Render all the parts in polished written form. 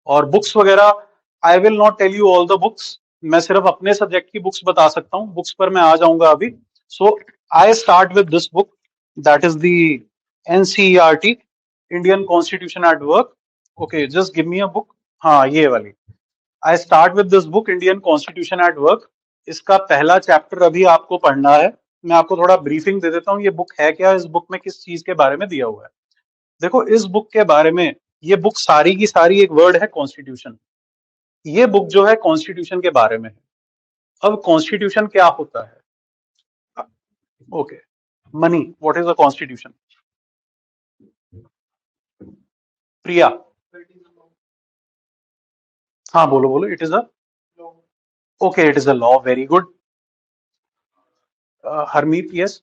और बुक्स वगैरह I will not tell you all the books, मैं सिर्फ अपने सब्जेक्ट की बुक्स बता सकता हूँ, बुक्स पर मैं आ जाऊंगा अभी। So I start with this book, that is the NCERT, Indian constitution at work. Okay, just give me a book. हाँ, ये वाली। I start with this book, Indian constitution at work. इसका पहला चैप्टर अभी आपको पढ़ना है। मैं आपको थोड़ा ब्रीफिंग दे देता हूँ, ये बुक है क्या, इस बुक में किस चीज के बारे में दिया हुआ है। देखो, इस बुक के बारे में, ये बुक सारी की सारी एक वर्ड है कॉन्स्टिट्यूशन। ये बुक जो है कॉन्स्टिट्यूशन के बारे में है। अब कॉन्स्टिट्यूशन क्या होता है? Okay, Mani, what is a constitution? Priya, हाँ बोलो बोलो। It is a, okay, it is a law, very good. Harmeet, yes.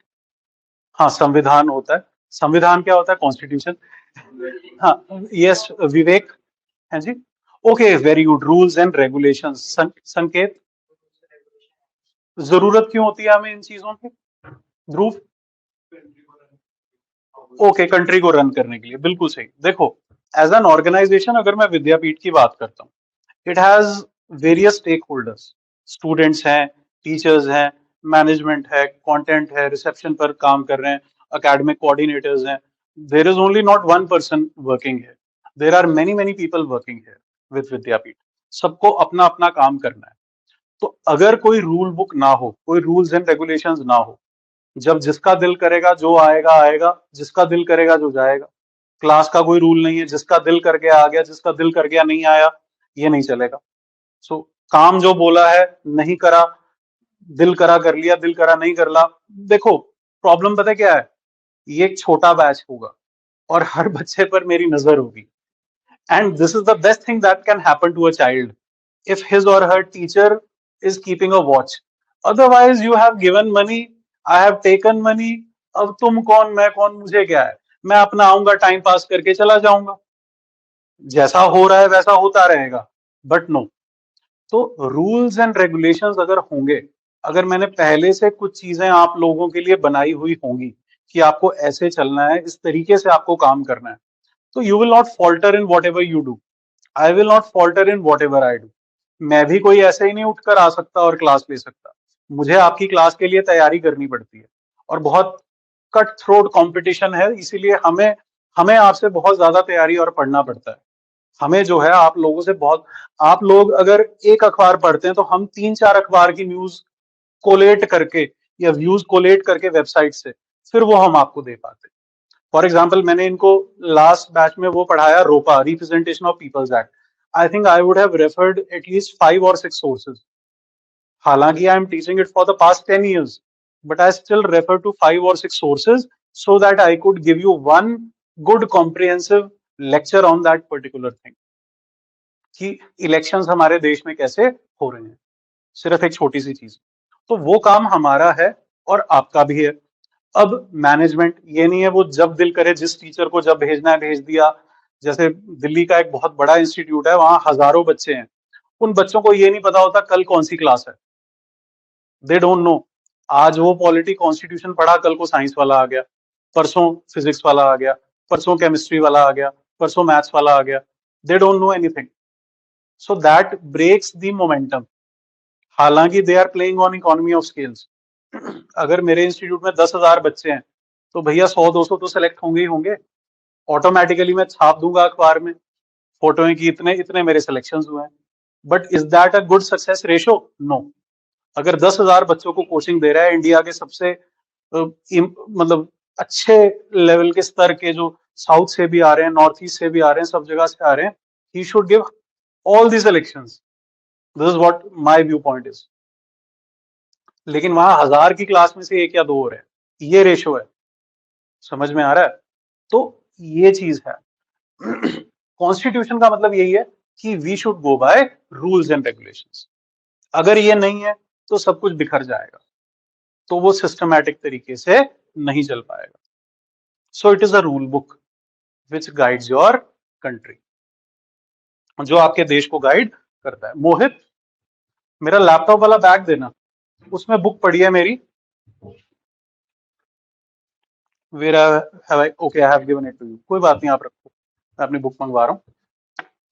हाँ, संविधान होता है। संविधान क्या होता है? कॉन्स्टिट्यूशन। हाँ, यस विवेक, है जी। Okay, very good. Rules and regulations, Sanket, जरूरत क्यों होती है हमें इन चीजों की? ध्रुव, ओके, कंट्री को रन करने के लिए, बिल्कुल सही। देखो, एज एन ऑर्गेनाइजेशन अगर मैं विद्यापीठ की बात करता हूँ, it has various stakeholders, students हैं, टीचर्स हैं, मैनेजमेंट है, कंटेंट है, रिसेप्शन पर काम कर रहे हैं, एकेडमिक कोऑर्डिनेटर्स हैं। There is only not one person working है, there are many many people working है विद विद्यापीठ। सबको अपना अपना काम करना है। तो अगर कोई रूल बुक ना हो, कोई रूल्स एंड रेगुलेशंस ना हो, जब जिसका दिल करेगा जो आएगा आएगा, जिसका दिल करेगा जो जाएगा। क्लास का कोई रूल नहीं है, जिसका दिल कर गया आ गया, जिसका दिल कर गया नहीं आया, ये नहीं चलेगा। सो काम जो बोला है नहीं करा, दिल करा कर लिया, दिल करा नहीं कर ला। देखो, प्रॉब्लम पता है क्या है? ये एक छोटा बैच होगा और हर बच्चे पर मेरी नजर होगी। And this is the best thing that can happen to a child if his or her teacher is keeping a watch. Otherwise, you have given money, I have taken money. अब तुम कौन मैं कौन, मुझे क्या है? मैं अपना आऊंगा, टाइम पास करके चला जाऊंगा, जैसा हो रहा है वैसा होता रहेगा। बट नो, तो रूल्स एंड रेगुलेशंस अगर होंगे, अगर मैंने पहले से कुछ चीजें आप लोगों के लिए बनाई हुई होंगी कि आपको ऐसे चलना है, इस तरीके से आपको काम करना है, तो you will not falter in what ever you do, I will not falter in what ever I do. मैं भी कोई ऐसे ही नहीं उठकर आ सकता और क्लास ले सकता। मुझे आपकी क्लास के लिए तैयारी करनी पड़ती है, और बहुत कट थ्रोट कंपटीशन है, इसीलिए हमें हमें आपसे बहुत ज्यादा तैयारी और पढ़ना पड़ता है। हमें जो है आप लोगों से बहुत, आप लोग अगर एक अखबार पढ़ते हैं तो हम 3-4 अखबार की न्यूज कोलेट करके या व्यूज कोलेट करके वेबसाइट से, फिर वो हम आपको दे पाते हैं। फॉर एग्जाम्पल, मैंने इनको लास्ट बैच में वो पढ़ाया, ROPA, representation of peoples act. I think I would have referred at least 5 or 6 sources. हालांकि I am teaching it for the past 10 years, but I still refer to 5 or 6 sources so that I could give you one good comprehensive lecture on that particular thing, कि elections हमारे देश में कैसे हो रहे हैं। सिर्फ एक छोटी सी चीज, तो वो काम हमारा है और आपका भी है। अब मैनेजमेंट ये नहीं है वो जब दिल करे जिस टीचर को जब भेजना है भेज दिया। जैसे दिल्ली का एक बहुत बड़ा इंस्टीट्यूट है, वहां हजारों बच्चे हैं, उन बच्चों को ये नहीं पता होता कल कौन सी क्लास है। दे डोंट नो। आज वो पॉलिटी कॉन्स्टिट्यूशन पढ़ा, कल को साइंस वाला आ गया, परसों फिजिक्स वाला आ गया, परसों केमिस्ट्री वाला आ गया, परसों मैथ्स वाला आ गया। They don't know anything. So that breaks the momentum. हालांकि they are playing on economy of scales. अगर मेरे इंस्टीट्यूट में 10,000 बच्चे हैं, तो भैया 100-200 तो सेलेक्ट होंगे ही होंगे। ऑटोमेटिकली मैं छाप दूंगा अखबार में, फोटो है कि इतने इतने मेरे सिलेक्शन हुए हैं। But is that a good success ratio? No. अगर 10,000 बच्चों को कोचिंग दे रहा है इंडिया के सबसे मतलब अच्छे लेवल के स्तर के, जो साउथ से भी आ रहे हैं, नॉर्थ ईस्ट से भी आ रहे हैं, सब जगह से आ रहे हैं, he should give all the selections. This is what my view point is. लेकिन वहां 1000 की क्लास में से 1 या 2 हो रहे हैं, ये रेशो है। समझ में आ रहा है? तो ये चीज है। कॉन्स्टिट्यूशन का मतलब यही है कि we should go by rules and regulations. अगर ये नहीं है तो सब कुछ बिखर जाएगा, तो वो सिस्टमैटिक तरीके से नहीं चल पाएगा। सो it is a rule book which guides your country, जो आपके देश को गाइड करता है। मोहित, मेरा लैपटॉप वाला बैग देना, उसमें बुक पड़ी है मेरी। Where have I, okay, I have given it to you. कोई बात नहीं, आप रखो, मैं अपनी बुक मंगवा रहा हूँ।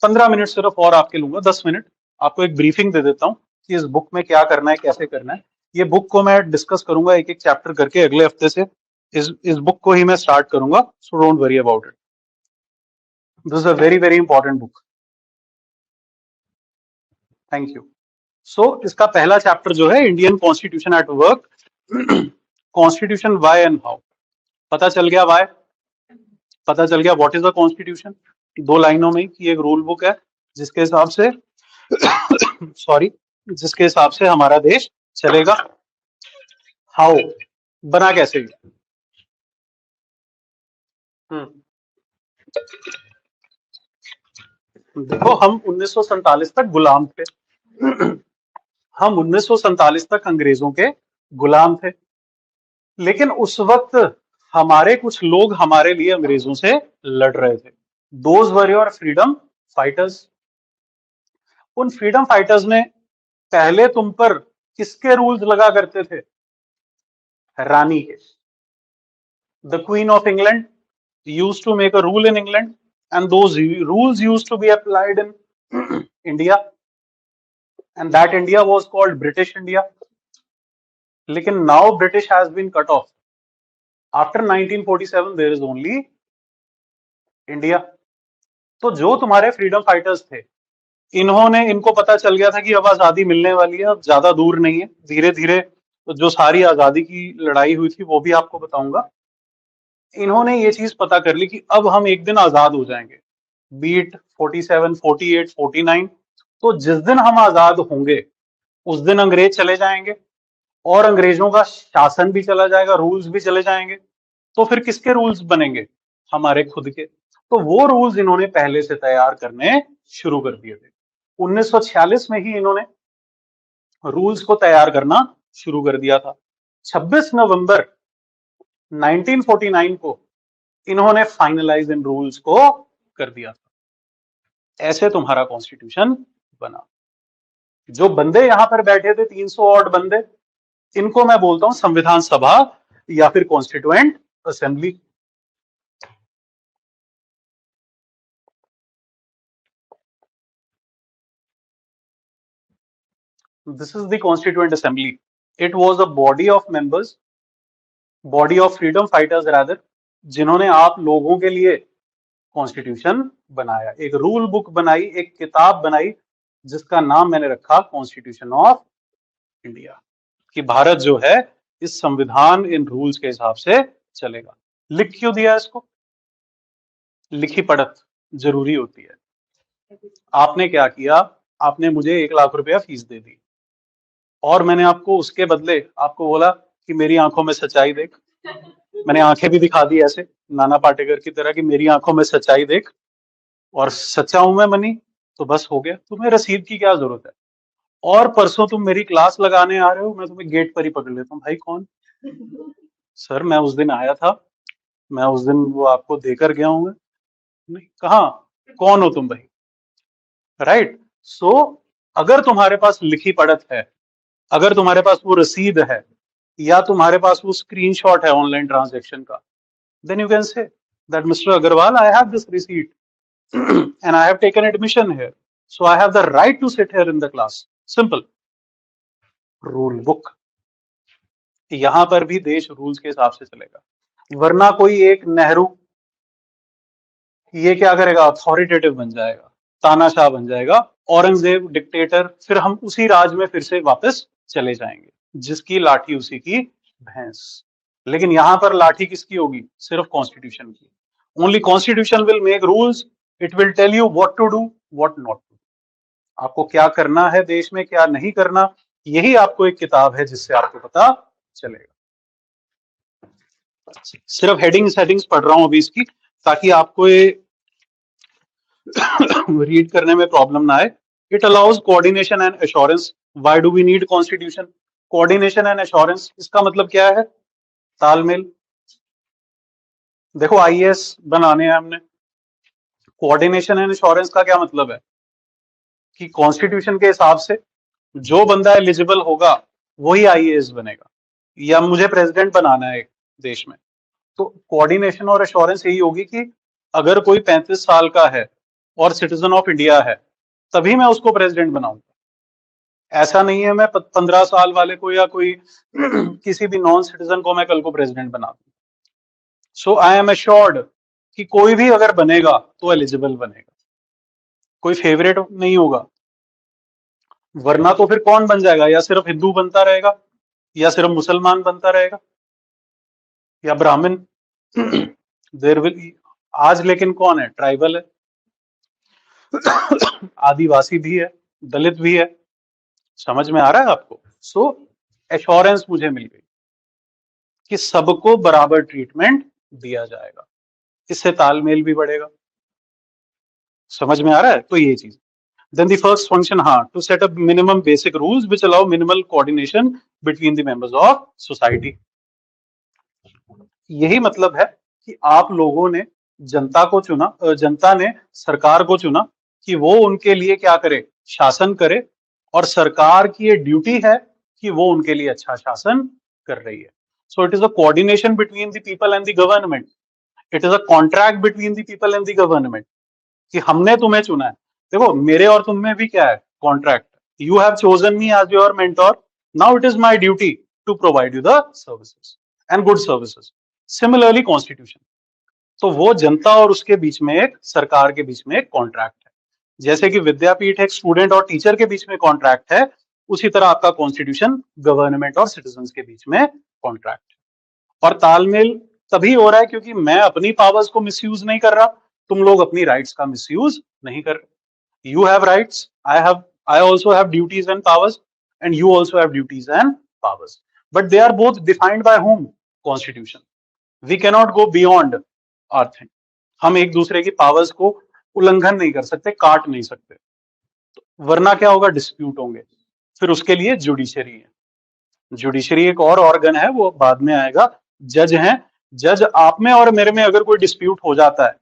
15 मिनट सिर्फ और आपके लूंगा, 10 मिनट आपको एक ब्रीफिंग दे देता हूँ कि इस बुक में क्या करना है, कैसे करना है। ये बुक को मैं डिस्कस करूंगा एक एक चैप्टर करके अगले हफ्ते से। इस बुक को ही मैं स्टार्ट करूंगा, so don't worry about it. This is a very very important book. Thank you. So इसका पहला चैप्टर जो है Indian constitution at work, constitution why and how. पता चल गया वाई, पता चल गया व्हाट इज द कॉन्स्टिट्यूशन, दो लाइनों में कि एक रूल बुक है जिसके हिसाब से सॉरी, जिसके हिसाब से हमारा देश चलेगा। हाउ, बना कैसे? देखो हम 1947 तक गुलाम थे। हम 1947 तक अंग्रेजों के गुलाम थे, लेकिन उस वक्त हमारे कुछ लोग हमारे लिए अंग्रेजों से लड़ रहे थे। Those were your freedom fighters. उन फ्रीडम फाइटर्स ने पहले तुम पर किसके रूल्स लगा करते थे? रानी के। The queen of England used to make a rule in England, and those rules used to be applied in India, and that India was called British India. लेकिन now British has been cut off. After 1947 there is only India. तो जो तुम्हारे freedom fighters थे, इन्होंने, इनको पता चल गया था कि अब आजादी मिलने वाली है, अब ज्यादा दूर नहीं है, धीरे धीरे तो जो सारी आजादी की लड़ाई हुई थी वो भी आपको बताऊंगा। इन्होंने ये चीज पता कर ली कि अब हम एक दिन आजाद हो जाएंगे, बीट 47, 48, 49। तो जिस दिन हम आजाद होंगे उस दिन अंग्रेज चले जाएंगे और अंग्रेजों का शासन भी चला जाएगा, रूल्स भी चले जाएंगे। तो फिर किसके रूल्स बनेंगे? हमारे खुद के। तो वो रूल्स इन्होंने पहले से तैयार करने शुरू कर दिए थे। 1946 में ही इन्होंने रूल्स को तैयार करना शुरू कर दिया था। 26 नवंबर 1949 को इन्होंने फाइनलाइज इन रूल्स को कर दिया था। ऐसे तुम्हारा कॉन्स्टिट्यूशन बना। जो बंदे यहां पर बैठे थे 300 ऑड बंदे, इनको मैं बोलता हूं संविधान सभा या फिर constituent assembly. This is the constituent assembly. It was a body of members, body of freedom fighters rather, जिन्होंने आप लोगों के लिए कॉन्स्टिट्यूशन बनाया, एक रूल बुक बनाई, एक किताब बनाई, जिसका नाम मैंने रखा कॉन्स्टिट्यूशन ऑफ इंडिया। कि भारत जो है इस संविधान, इन रूल्स के हिसाब से चलेगा। लिख क्यों दिया इसको? लिखी पढ़त जरूरी होती है। आपने क्या किया? आपने मुझे 1 लाख रुपया फीस दे दी और मैंने आपको उसके बदले आपको बोला कि मेरी आंखों में सच्चाई देख। मैंने आंखें भी दिखा दी ऐसे नाना पाटेकर की तरह कि मेरी आंखों में सच्चाई देख, और सच्चा हूं मैं मनी, तो बस हो गया। तुम्हें रसीद की क्या जरूरत है? और परसों तुम मेरी क्लास लगाने आ रहे हो, मैं तुम्हें गेट पर ही पकड़ लेता हूँ। भाई कौन? सर मैं उस दिन आया था, मैं उस दिन वो आपको देकर गया हूँ। नहीं, कहाँ? कौन हो तुम भाई? राइट। सो अगर तुम्हारे पास लिखी पढ़त है, अगर तुम्हारे पास वो रसीद है, या तुम्हारे पास वो स्क्रीनशॉट है ऑनलाइन ट्रांजैक्शन का, then you can say that Mr. Agarwal, I have this receipt and I have taken admission here, so I have the right to sit here in the class. Simple. Rule book. यहां पर भी देश rules के हिसाब से चलेगा, वरना कोई एक नेहरू ये क्या करेगा? अथॉरिटेटिव बन जाएगा, तानाशाह बन जाएगा, औरंगजेब डिक्टेटर, फिर हम उसी राज में फिर से वापस चले जाएंगे, जिसकी लाठी उसी की भैंस। लेकिन यहां पर लाठी किसकी होगी? सिर्फ कॉन्स्टिट्यूशन की। Only constitution will make rules, it will tell you what to do, what not to. आपको क्या करना है देश में, क्या नहीं करना, यही आपको एक किताब है जिससे आपको पता चलेगा। सिर्फ हेडिंग्स हेडिंग्स पढ़ रहा हूं अभी इसकी, ताकि आपको ये रीड करने में प्रॉब्लम ना आए। It allows coordination and assurance. Why do we need constitution? Coordination and assurance, इसका मतलब क्या है? तालमेल। देखो आईएएस बनाने हैं हमने, कोऑर्डिनेशन एंड एश्योरेंस का क्या मतलब है? कि कॉन्स्टिट्यूशन के हिसाब से जो बंदा एलिजिबल होगा वही आईएएस बनेगा, या मुझे प्रेसिडेंट बनाना है एक देश में, तो कोऑर्डिनेशन और एश्योरेंस यही होगी कि अगर कोई 35 साल का है और सिटीजन ऑफ इंडिया है, तभी मैं उसको प्रेसिडेंट बनाऊंगा। ऐसा नहीं है मैं 15 साल वाले को या कोई किसी भी नॉन सिटीजन को मैं कल को प्रेसिडेंट बना दूं। सो आई एम एश्योर्ड कि कोई भी अगर बनेगा तो एलिजिबल बनेगा, कोई फेवरेट नहीं होगा। वरना तो फिर कौन बन जाएगा, या सिर्फ हिंदू बनता रहेगा, या सिर्फ मुसलमान बनता रहेगा, या ब्राह्मण। देर विल आज लेकिन कौन है, ट्राइबल है, आदिवासी भी है, दलित भी है। समझ में आ रहा है आपको? सो एश्योरेंस मुझे मिल गई कि सबको बराबर ट्रीटमेंट दिया जाएगा, इससे तालमेल भी बढ़ेगा। समझ में आ रहा है? तो ये चीज। Then the first function, हाँ, to set up minimum basic rules which allow minimal coordination between the members of society। यही मतलब है कि आप लोगों ने जनता को चुना, जनता ने सरकार को चुना कि वो उनके लिए क्या करे, शासन करे, और सरकार की ये ड्यूटी है कि वो उनके लिए अच्छा शासन कर रही है। सो it is a coordination between the people and the government, it is a contract between the people and the government, कि हमने तुम्हें चुना है। देखो मेरे और तुम में भी क्या है, contract. You have chosen me as your mentor, now it is my duty to provide you the services and good services. Similarly constitution, तो वो जनता और उसके बीच में एक, सरकार के बीच में एक कॉन्ट्रैक्ट है। जैसे कि विद्यापीठ एक स्टूडेंट और टीचर के बीच में कॉन्ट्रैक्ट है, उसी तरह आपका कॉन्स्टिट्यूशन गवर्नमेंट और सिटीजन के बीच में कॉन्ट्रैक्ट है। और तालमेल तभी हो रहा है क्योंकि मैं अपनी पावर्स को मिसयूज नहीं कर रहा, तुम लोग अपनी राइट्स का मिसयूज नहीं कर रहे। You have rights, I also have duties and powers, and you also have duties and powers, but they are both defined by home, constitution. We cannot go beyond our thing, हम एक दूसरे की powers को उल्लंघन नहीं कर सकते, काट नहीं सकते, वरना क्या होगा, डिस्प्यूट होंगे। फिर उसके लिए जुडिशरी है, जुडिशरी एक और ऑर्गन है, वो बाद में आएगा। जज हैं, जज आप में और मेरे में अगर कोई डिस्प्यूट हो जाता है,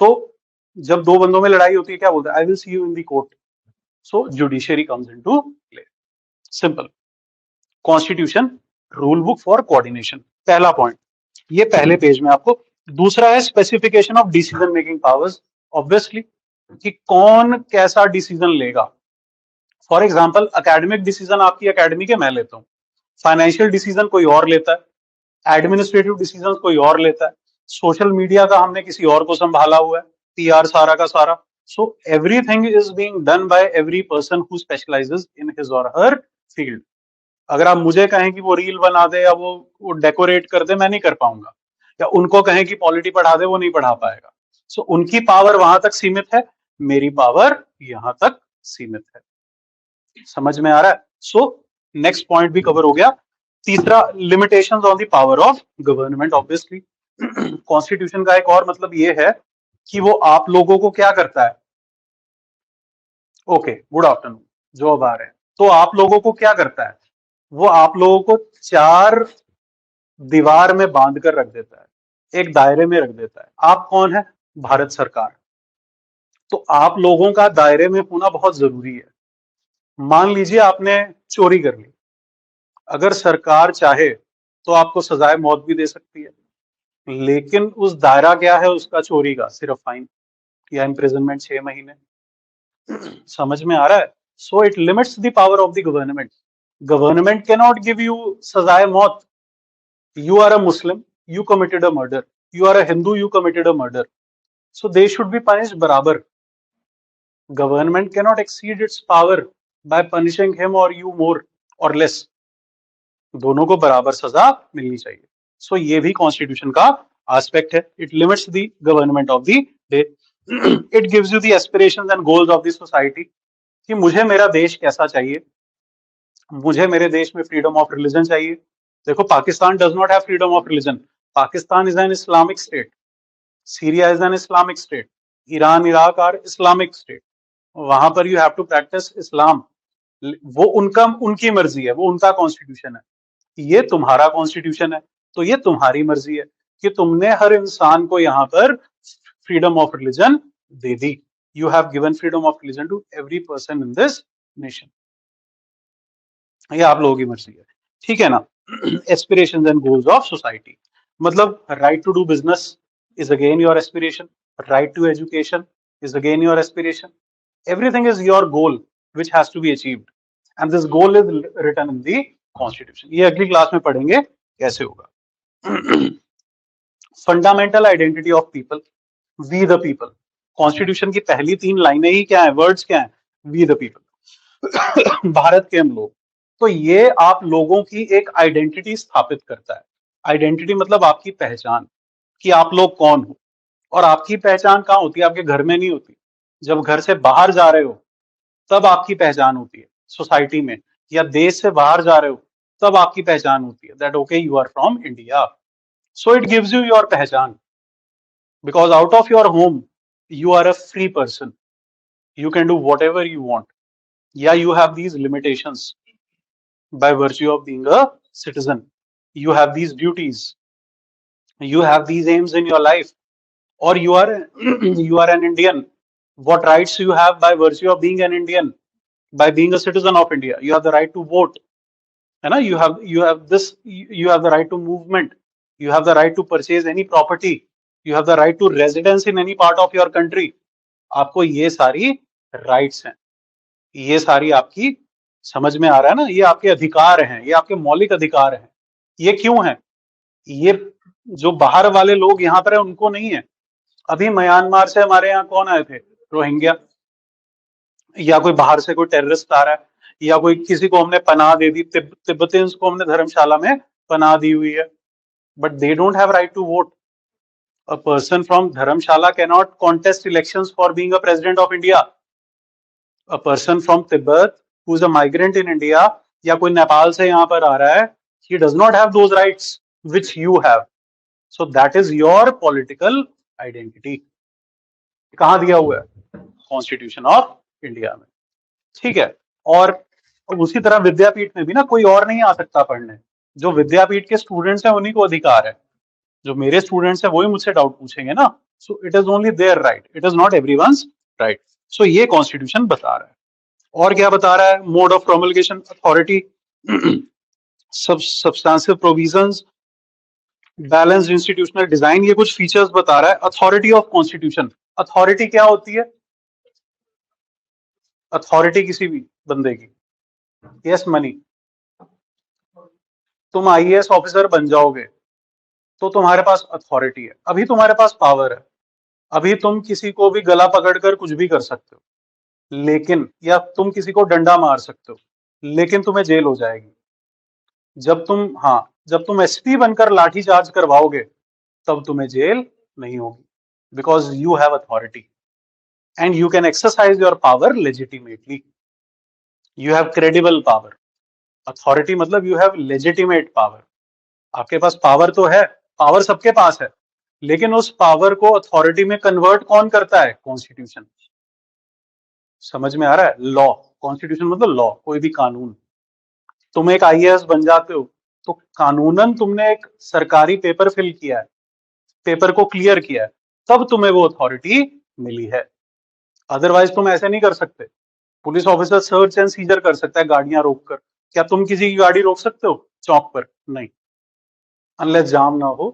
तो जब दो बंदों में लड़ाई होती है क्या बोलते हैं, I will see you in the court. So judiciary comes into play. Simple. Constitution rule book for coordination, पहला पॉइंट ये पहले पेज में आपको। दूसरा है specification of decision making powers, obviously कि कौन कैसा डिसीजन लेगा। फॉर एग्जाम्पल एकेडमिक डिसीजन आपकी अकेडमी के मैं लेता हूँ, फाइनेंशियल डिसीजन कोई और लेता है, एडमिनिस्ट्रेटिव डिसीजन कोई और लेता है, सोशल मीडिया का हमने किसी और को संभाला हुआ है, पीआर सारा का सारा। So everything is being done by every person who specialises in his और हर फील्ड। अगर आप मुझे कहें कि वो रील बना दे या वो डेकोरेट कर दे, मैं नहीं कर पाऊंगा, या उनको कहें कि पॉलिटी पढ़ा दे, वो नहीं पढ़ा पाएगा। सो उनकी पावर वहां तक सीमित है, मेरी पावर यहां तक सीमित है। समझ में आ रहा है? सो नेक्स्ट पॉइंट भी कवर हो गया। तीसरा, limitations on the power of government. Obviously constitution का एक और मतलब ये है कि वो आप लोगों को क्या करता है। ओके, गुड आफ्टरनून, जो अब आ रहे हैं, तो आप लोगों को क्या करता है, वो आप लोगों को चार दीवार में बांध कर रख देता है, एक दायरे में रख देता है। आप कौन है, भारत सरकार। तो आप लोगों का दायरे में होना बहुत जरूरी है। मान लीजिए आपने चोरी कर ली, अगर सरकार चाहे तो आपको सजाए मौत भी दे सकती है, लेकिन उस दायरा क्या है उसका, चोरी का, सिर्फ फाइन या इम्प्रिजनमेंट 6 महीने। समझ में आ रहा है? So it limits the power of the government. Government can not give you सजाए मौत। You are a Muslim, you committed a murder. You are a Hindu, you committed a murder. So they should be punished barabar. Government cannot exceed its power by punishing him or you more or less. दोनों को बराबर सजा मिलनी चाहिए। सो ये भी constitution का aspect है। It limits the government of the day. It gives you the aspirations and goals of the society, कि मुझे मेरा देश कैसा चाहिए, मुझे मेरे देश में फ्रीडम ऑफ रिलीजन चाहिए। देखो Pakistan does not have freedom of religion, Pakistan is an Islamic state, Syria is an Islamic state, Iran Iraq are Islamic state. वहां पर you have to practise Islam. वो उनका, उनकी मर्जी है, वो उनका कॉन्स्टिट्यूशन है, ये तुम्हारा कॉन्स्टिट्यूशन है, तो ये तुम्हारी मर्जी है कि तुमने हर इंसान को यहाँ पर फ्रीडम ऑफ रिलीजन दे दी। You have given freedom of religion to every person in this nation. ये आप लोगों की मर्जी है, ठीक है ना। Aspirations and goals of society, मतलब right to do business is again your aspiration, right to education, is again your aspiration. Everything is your goal which has to be achieved, and this goal is written in the constitution. ये अगली class में पढ़ेंगे कैसे होगा. Fundamental identity of people, we the people. Constitution की पहली 3 लाइनें ही क्या है, वर्ड्स क्या है, वी द पीपल. भारत के हम लोग. तो ये आप लोगों की एक आइडेंटिटी स्थापित करता है. आइडेंटिटी मतलब आपकी पहचान, कि आप लोग कौन हो. और आपकी पहचान कहाँ होती है, आपके घर में नहीं होती. जब घर से बाहर जा रहे हो तब आपकी पहचान होती है सोसाइटी में, या देश से बाहर जा रहे हो तब आपकी पहचान होती है, that okay you are from India. So it gives you your pehchan, because out of your home you are a free person. You can do whatever you want. Yeah, you have these limitations by virtue of being a citizen. You have these duties. You have these aims in your life. Or you are you are an Indian. What rights you have by virtue of being an Indian? By being a citizen of India, you have the right to vote. है ना, you have this, you have the right to movement, you have the right to purchase any property, you have the right to residence in any part of your country. आपको ये सारी rights हैं, ये सारी आपकी, समझ में आ रहा है ना, ये आपके अधिकार हैं, ये आपके मौलिक अधिकार हैं. ये क्यों हैं? ये जो बाहर वाले लोग यहाँ पर है उनको नहीं है. अभी म्यांमार से हमारे यहाँ कौन आए थे, रोहिंग्या, या कोई बाहर से कोई टेररिस्ट आ रहा है, या कोई किसी को हमने पनाह दे दी, तिब्बतियंस को हमने धर्मशाला में पनाह दी हुई है, but they don't have right to vote. A person from Dharamshala can not contest elections for being a president of India. A person from Tibet who is a migrant in India, या कोई नेपाल से यहाँ पर आ रहा है, he does not have those rights which you have. So that is your political identity. कहाँ दिया हुआ है, कॉन्स्टिट्यूशन ऑफ इंडिया में. ठीक है. और उसी तरह विद्यापीठ में भी ना कोई और नहीं आ सकता पढ़ने. जो विद्यापीठ के स्टूडेंट्स हैं उन्हीं को अधिकार है. जो मेरे स्टूडेंट्स हैं वही मुझसे डाउट पूछेंगे ना. So it is only their right, it is not everyone's right. So ये कॉन्स्टिट्यूशन बता रहा है. और क्या बता रहा है, mode of promulgation, authority, substantive provisions, balanced institutional design, ये कुछ फीचर्स बता रहा है. अथॉरिटी ऑफ कॉन्स्टिट्यूशन, अथॉरिटी क्या होती है, अथॉरिटी किसी भी बंदे की. यस मनी, तुम आईएएस ऑफिसर बन जाओगे तो तुम्हारे पास अथॉरिटी है, अभी तुम्हारे पास पावर है, अभी तुम किसी को भी गला पकड़कर कुछ भी कर सकते हो, लेकिन, या तुम किसी को डंडा मार सकते हो, लेकिन तुम्हें जेल हो जाएगी. जब तुम एसपी बनकर लाठी चार्ज करवाओगे तब तुम्हें जेल नहीं होगी, because you have authority and you can exercise your power legitimately. You have credible power. Authority मतलब यू हैव लेजिटिमेट पावर. आपके पास पावर तो है, पावर सबके पास है, लेकिन उस पावर को अथॉरिटी में कन्वर्ट कौन करता है, कॉन्स्टिट्यूशन. समझ में आ रहा है, लॉ. कॉन्स्टिट्यूशन मतलब लॉ, कोई भी कानून. तुम एक आईएएस बन जाते हो तो कानूनन तुमने एक सरकारी पेपर फिल किया है, पेपर को क्लियर किया है, तब तुम्हें वो अथॉरिटी मिली है. अदरवाइज तुम ऐसे नहीं कर सकते. Police officer search and seizure कर सकता है गाड़ियां रोककर. क्या तुम किसी की गाड़ी रोक सकते हो चौक पर? नहीं. अनलेस जाम ना हो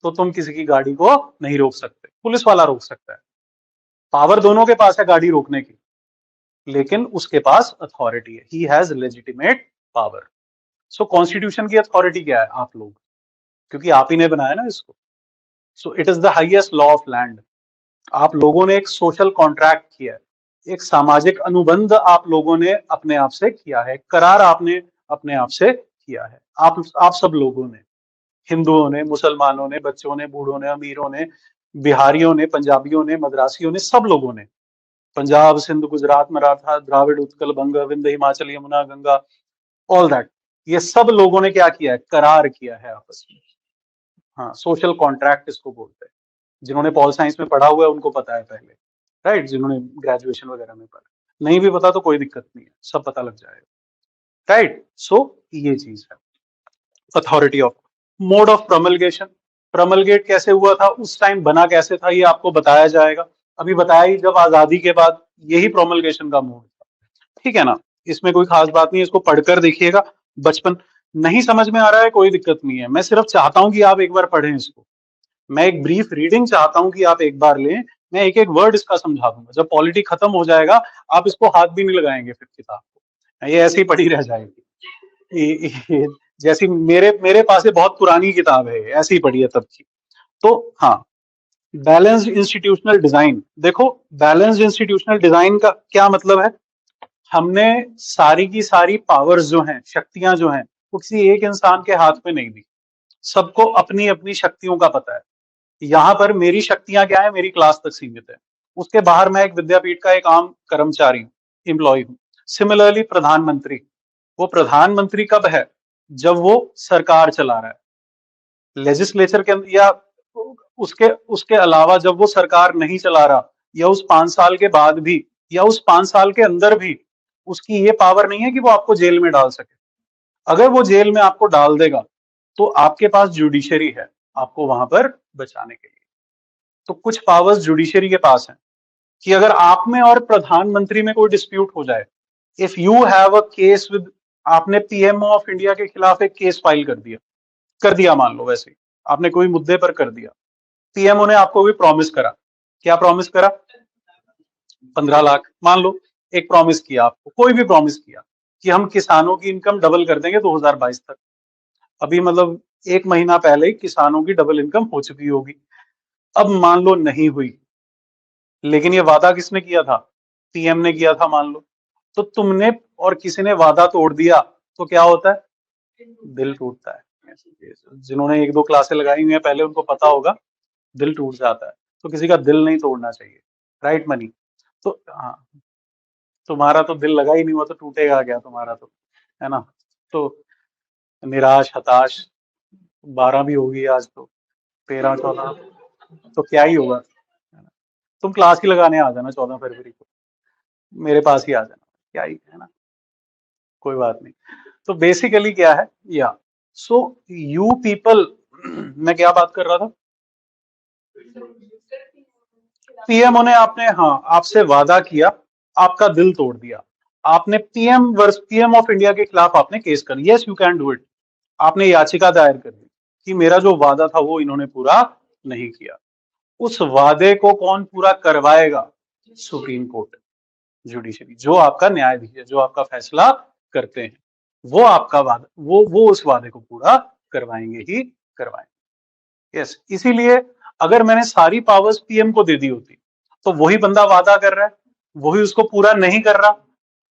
तो तुम किसी की गाड़ी को नहीं रोक सकते, पुलिस वाला रोक सकता है. पावर दोनों के पास है गाड़ी रोकने की, लेकिन उसके पास अथॉरिटी है. He has legitimate power. So constitution की अथॉरिटी क्या है, आप लोग, क्योंकि आप ही ने बनाया ना इसको. सो it is the highest law of land. आप लोगों ने एक सोशल कॉन्ट्रैक्ट किया है, एक सामाजिक अनुबंध आप लोगों ने अपने आप से किया है, करार आपने अपने आप से किया है. आप सब लोगों ने, हिंदुओं ने, मुसलमानों ने, बच्चों ने, बूढ़ों ने, अमीरों ने, बिहारियों ने, पंजाबियों ने, मद्रासियों ने, सब लोगों ने, पंजाब, सिंध, गुजरात, मराठा, द्राविड़, उत्कल, बंग, विंध्य, हिमाचल, यमुना, गंगा, ऑल दैट, ये सब लोगों ने क्या किया है, करार किया है आपस में. हाँ, सोशल कॉन्ट्रैक्ट इसको बोलते हैं. जिन्होंने पॉल साइंस में पढ़ा हुआ है उनको पता है पहले, राइट. जिन्होंने ग्रेजुएशन वगैरह में पढ़ा, नहीं भी पता तो कोई दिक्कत नहीं है, सब पता लग जाएगा, राइट. सो ये चीज है authority of. Mode of promulgation, promulgate कैसे हुआ था, उस टाइम बना कैसे था, ये आपको बताया जाएगा. अभी बताया ही, जब आजादी के बाद यही प्रोमलगेशन का मोड था. ठीक है ना, इसमें कोई खास बात नहीं है, इसको पढ़कर देखिएगा. बचपन नहीं समझ में आ रहा है, कोई दिक्कत नहीं है. मैं सिर्फ चाहता हूं कि आप एक बार पढ़ें इसको. मैं एक ब्रीफ रीडिंग चाहता हूं कि आप एक बार लें, मैं एक एक वर्ड इसका समझा दूंगा। जब पॉलिटी खत्म हो जाएगा आप इसको हाथ भी नहीं लगाएंगे फिर किताब को, ये ऐसी पड़ी रह जाएगी। जैसी मेरे मेरे पास ये बहुत पुरानी किताब है, ऐसी ही पड़ी है तब की। तो हाँ, बैलेंस्ड इंस्टीट्यूशनल डिजाइन। देखो, बैलेंस्ड इंस्टीट्यूशनल डिजाइन का क्या मतलब है? हमने सारी की सारी पावर्स जो हैं, शक्तियां जो हैं, वो किसी एक इंसान के हाथ में नहीं दी। सबको अपनी अपनी शक्तियों का पता है। यहाँ पर मेरी शक्तियां क्या है, मेरी क्लास तक सीमित है। उसके बाहर मैं एक विद्यापीठ का एक आम कर्मचारी, एम्प्लॉय हूँ। सिमिलरली प्रधानमंत्री, वो प्रधानमंत्री कब है? जब वो सरकार चला रहा है, लेजिस्लेचर के अंदर, या उसके उसके अलावा जब वो सरकार नहीं चला रहा, या उस 5 साल के बाद भी, या उस 5 साल के अंदर भी, उसकी ये पावर नहीं है कि वो आपको जेल में डाल सके। अगर वो जेल में आपको डाल देगा तो आपके पास जुडिशरी है आपको वहां पर बचाने के लिए। तो कुछ पावर्स जुडिशरी के पास हैं कि अगर आप में और प्रधानमंत्री में कोई डिस्प्यूट हो जाए, if you have a case with, आपने पीएम ऑफ इंडिया के खिलाफ एक केस फाइल कर दिया मान लो, वैसे आपने कोई मुद्दे पर कर दिया, पीएमओ ने आपको भी प्रॉमिस करा, क्या प्रॉमिस करा? 15 लाख मान लो, एक प्रॉमिस किया आपको, कोई भी प्रॉमिस किया कि हम किसानों की इनकम डबल कर देंगे 2022 तक। अभी मतलब 1 महीना पहले ही किसानों की डबल इनकम हो चुकी होगी। अब मान लो नहीं हुई, लेकिन ये वादा किसने किया था? पीएम ने किया था मान लो। तो तुमने और किसी ने वादा तोड़ दिया तो क्या होता है? दिल टूटता है। जिन्होंने 1-2 क्लासें लगाई हुई हैं पहले, उनको पता होगा, दिल टूट जाता है। तो किसी का दिल नहीं तोड़ना चाहिए, राइट मनी? तो हाँ, तुम्हारा तो दिल लगा ही नहीं हुआ तो टूटेगा क्या तुम्हारा, तो है ना? तो निराश, हताश, 12 भी होगी आज तो, 13-14, तो क्या ही होगा। तुम क्लास ही लगाने आ जाना 14 फरवरी को, मेरे पास ही आ जाना, क्या ही है ना, कोई बात नहीं। तो बेसिकली क्या है, या सो यू पीपल, मैं क्या बात कर रहा था? पीएमओ ने आपने, हाँ, आपसे वादा किया, आपका दिल तोड़ दिया, आपने पीएम ऑफ इंडिया के खिलाफ आपने केस कर, yes you can do it. आपने याचिका दायर कर दी कि मेरा जो वादा था वो इन्होंने पूरा नहीं किया। उस वादे को कौन पूरा करवाएगा? सुप्रीम कोर्ट, जुडिशरी, जो आपका न्यायाधीश है, जो आपका फैसला करते हैं, वो आपका वादा, वो उस वादे को पूरा करवाएंगे ही करवाएंगे। यस, इसीलिए अगर मैंने सारी पावर्स पीएम को दे दी होती तो वही बंदा वादा कर रहा है, वही उसको पूरा नहीं कर रहा,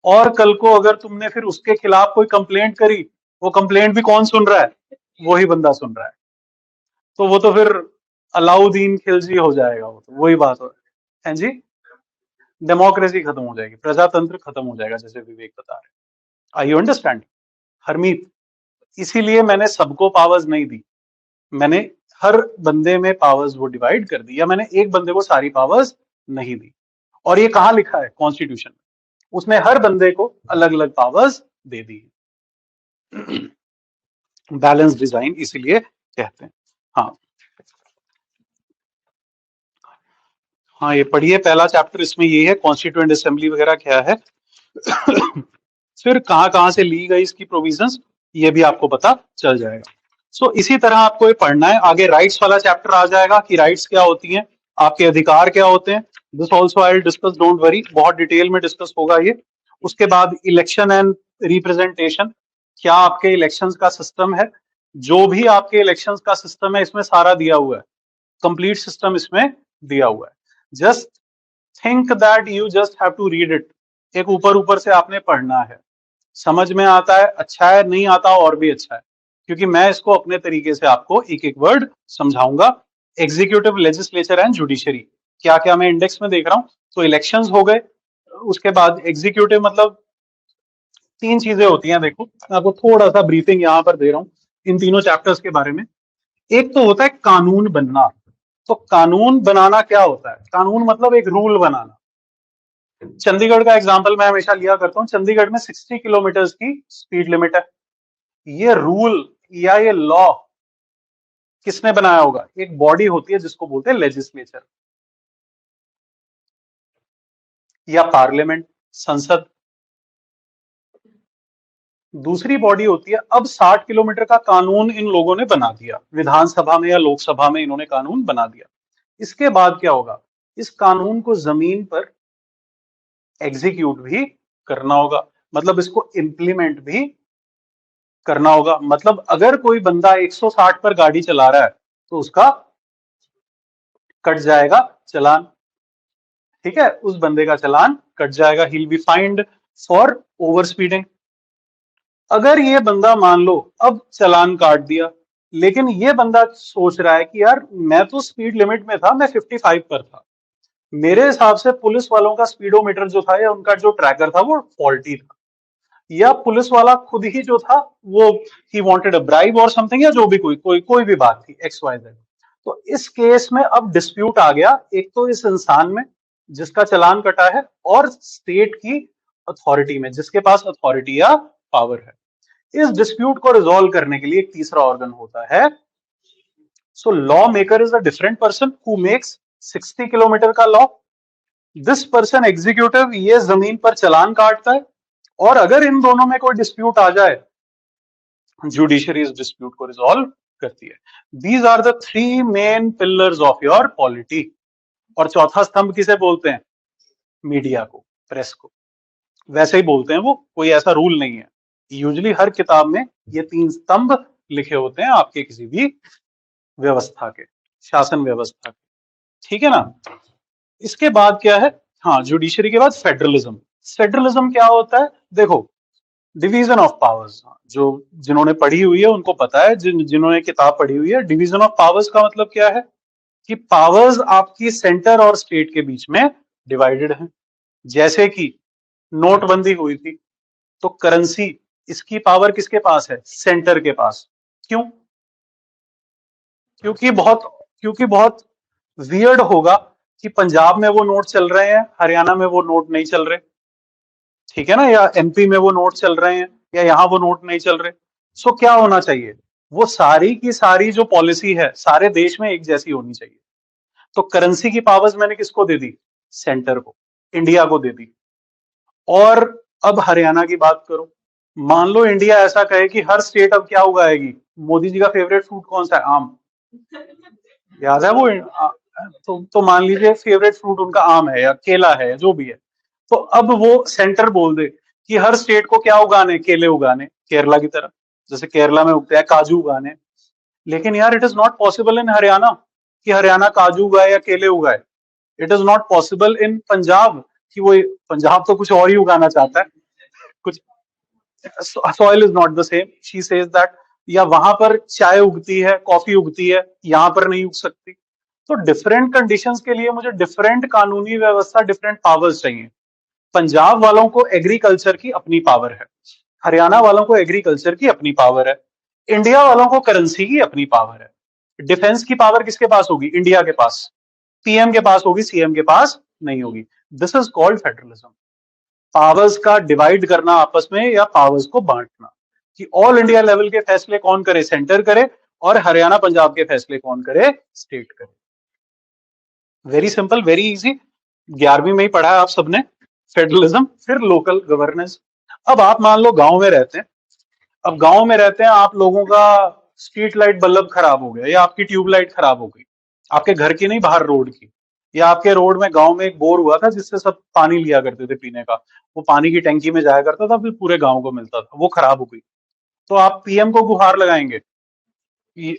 और कल को अगर तुमने फिर उसके खिलाफ कोई कंप्लेंट करी, वो कंप्लेंट भी कौन सुन रहा है? वही बंदा सुन रहा है। तो वो तो फिर अलाउद्दीन खिलजी हो जाएगा, वो तो वही बात हो है जी। डेमोक्रेसी खत्म हो जाएगी, प्रजातंत्र खत्म हो जाएगा, जैसे विवेक बता रहे हैं। आई यू अंडरस्टैंड हरमीत? इसीलिए मैंने सबको पावर्स नहीं दी, मैंने हर बंदे में पावर्स वो डिवाइड कर दी, या मैंने एक बंदे को सारी पावर्स नहीं दी। और ये कहां लिखा है? कॉन्स्टिट्यूशन में। उसने हर बंदे को अलग अलग पावर्स दे दी। बैलेंस डिजाइन इसीलिए कहते हैं। हाँ हाँ, ये पढ़िए पहला चैप्टर, इसमें ये है कॉन्स्टिट्यूएंट असेंबली वगैरह क्या है। फिर कहां कहां से ली गई इसकी प्रोविजंस, ये भी आपको पता चल जाएगा। सो इसी तरह आपको ये पढ़ना है। आगे राइट्स वाला चैप्टर आ जाएगा कि राइट्स क्या होती हैं, आपके अधिकार क्या होते हैं। This also I will discuss, don't worry, बहुत डिटेल में डिस्कस होगा ये। उसके बाद इलेक्शन एंड रिप्रेजेंटेशन, क्या आपके इलेक्शंस का सिस्टम है, जो भी आपके इलेक्शंस का सिस्टम है इसमें सारा दिया हुआ है, कंप्लीट सिस्टम इसमें दिया हुआ है। Just think that you just have to read it. एक ऊपर ऊपर से आपने पढ़ना है, समझ में आता है अच्छा है, नहीं आता और भी अच्छा है, क्योंकि मैं इसको अपने तरीके से आपको एक एक वर्ड समझाऊंगा। एग्जीक्यूटिव, लेजिस्लेचर एंड जुडिशरी, क्या क्या मैं इंडेक्स में देख रहा हूं। तो इलेक्शंस हो गए, उसके बाद एग्जीक्यूटिव, मतलब 3 चीजें होती हैं। देखो, मैं आपको थोड़ा सा ब्रीफिंग यहां पर दे रहा हूं इन तीनों चैप्टर्स के बारे में। एक तो होता है कानून बनना। तो कानून बनाना क्या होता है? कानून मतलब एक रूल बनाना। चंडीगढ़ का एग्जांपल मैं हमेशा लिया करता हूं। चंडीगढ़ में 60 किलोमीटर की स्पीड लिमिट है। ये रूल या ये लॉ किसने बनाया होगा? एक बॉडी होती है जिसको बोलते हैं लेजिस्लेचर, या पार्लियामेंट, संसद। दूसरी बॉडी होती है, अब 60 किलोमीटर का कानून इन लोगों ने बना दिया, विधानसभा में या लोकसभा में इन्होंने कानून बना दिया। इसके बाद क्या होगा? इस कानून को जमीन पर एग्जीक्यूट भी करना होगा, मतलब इसको इम्प्लीमेंट भी करना होगा। मतलब अगर कोई बंदा 160 पर गाड़ी चला रहा है तो उसका कट जाएगा चालान, ठीक है, उस बंदे का चालान कट जाएगा, he will be find for over speeding. अगर ये बंदा मान लो अब चालान काट दिया, लेकिन ये बंदा सोच रहा है कि यार मैं तो स्पीड लिमिट में था, मैं 55 पर था, मेरे हिसाब से पुलिस वालों का स्पीडोमीटर जो था या उनका जो ट्रैकर था वो फॉल्टी था, या पुलिस वाला खुद ही जो था वो ही वांटेड अ ब्राइब और समथिंग, या जो भी कोई भी बात थी एक्स वाई जेड। तो इस केस में अब डिस्प्यूट आ गया, एक तो इस इंसान में जिसका चालान कटा है, और स्टेट की अथॉरिटी में जिसके पास अथॉरिटी या पावर है। इस डिस्प्यूट को रिजॉल्व करने के लिए एक तीसरा ऑर्गन होता है। So law maker is a different person who makes 60 kilometre का लॉ। दिस पर्सन एग्जीक्यूटिव ये जमीन पर चालान काटता है, और अगर इन दोनों में कोई डिस्प्यूट आ जाए, जुडिशरी इस डिस्प्यूट को रिजॉल्व करती है। These are the three main pillars of your polity. और चौथा स्तंभ किसे बोलते हैं? मीडिया को, प्रेस को। वैसे ही बोलते हैं वो, कोई ऐसा रूल नहीं है। यूजुअली हर किताब में ये तीन स्तंभ लिखे होते हैं आपके किसी भी व्यवस्था के, शासन व्यवस्था के, ठीक है ना। इसके बाद क्या है? हाँ, जुडिशरी के बाद फेडरलिज्म। फेडरलिज्म क्या होता है? देखो, डिवीजन ऑफ पावर्स, जो जिन्होंने पढ़ी हुई है उनको पता है, जिन्होंने किताब पढ़ी हुई है, डिवीजन ऑफ पावर्स का मतलब क्या है कि पावर्स आपकी सेंटर और स्टेट के बीच में डिवाइडेड है। जैसे कि नोटबंदी हुई थी, तो करेंसी, इसकी पावर किसके पास है? सेंटर के पास। क्यों? क्योंकि बहुत क्योंकि बहुत वियर्ड होगा कि पंजाब में वो नोट चल रहे हैं, हरियाणा में वो नोट नहीं चल रहे, ठीक है ना, या एमपी में वो नोट चल रहे हैं, या यहां वो नोट नहीं चल रहे। सो क्या होना चाहिए? वो सारी की सारी जो पॉलिसी है सारे देश में एक जैसी होनी चाहिए। तो करेंसी की पावर्स मैंने किसको दे दी? सेंटर को, इंडिया को दे दी। और अब हरियाणा की बात करो, मान लो इंडिया ऐसा कहे कि हर स्टेट अब क्या उगाएगी? मोदी जी का फेवरेट फ्रूट कौन सा है? आम। याद है वो? तो मान लीजिए फेवरेट फ्रूट उनका आम है या केला है, जो भी है। तो अब वो सेंटर बोल दे कि हर स्टेट को क्या उगाने? केले उगाने, केरला की तरह, जैसे केरला में उगते हैं काजू उगाने। लेकिन यार it is not possible in Haryana कि हरियाणा काजू उगाए या केले उगाए। It is not possible in Punjab कि वो, पंजाब तो कुछ और ही उगाना चाहता है, कुछ, soil is not the same, she says that. या वहां पर चाय उगती है, कॉफी उगती है, यहां पर नहीं उग सकती। तो डिफरेंट कंडीशंस के लिए मुझे डिफरेंट कानूनी व्यवस्था, डिफरेंट पावर्स चाहिए। पंजाब वालों को एग्रीकल्चर की अपनी पावर है, हरियाणा वालों को एग्रीकल्चर की अपनी पावर है, इंडिया वालों को करेंसी की अपनी पावर है। डिफेंस की पावर किसके पास होगी? इंडिया के पास। पीएम के पास होगी, सीएम के पास नहीं होगी। This is called federalism. Powers का डिवाइड करना आपस में, या पावर्स को बांटना, कि ऑल इंडिया लेवल के फैसले कौन करे? सेंटर करे, और हरियाणा पंजाब के फैसले कौन करे? स्टेट करे। Very simple, very easy. 11वीं में ही पढ़ा है आप सबने फेडरलिज्म। फिर लोकल गवर्नेंस। अब आप मान लो गांव में रहते हैं, अब गांव में रहते हैं आप, लोगों का स्ट्रीट लाइट बल्ब खराब हो गया, या आपकी ट्यूबलाइट खराब हो गई, आपके घर की नहीं, बाहर रोड की। या आपके रोड में गांव में एक बोर हुआ था जिससे सब पानी लिया करते थे पीने का, वो पानी की टंकी में जाया करता था, फिर पूरे गांव को मिलता था, वो खराब हो गई। तो आप पीएम को गुहार लगाएंगे?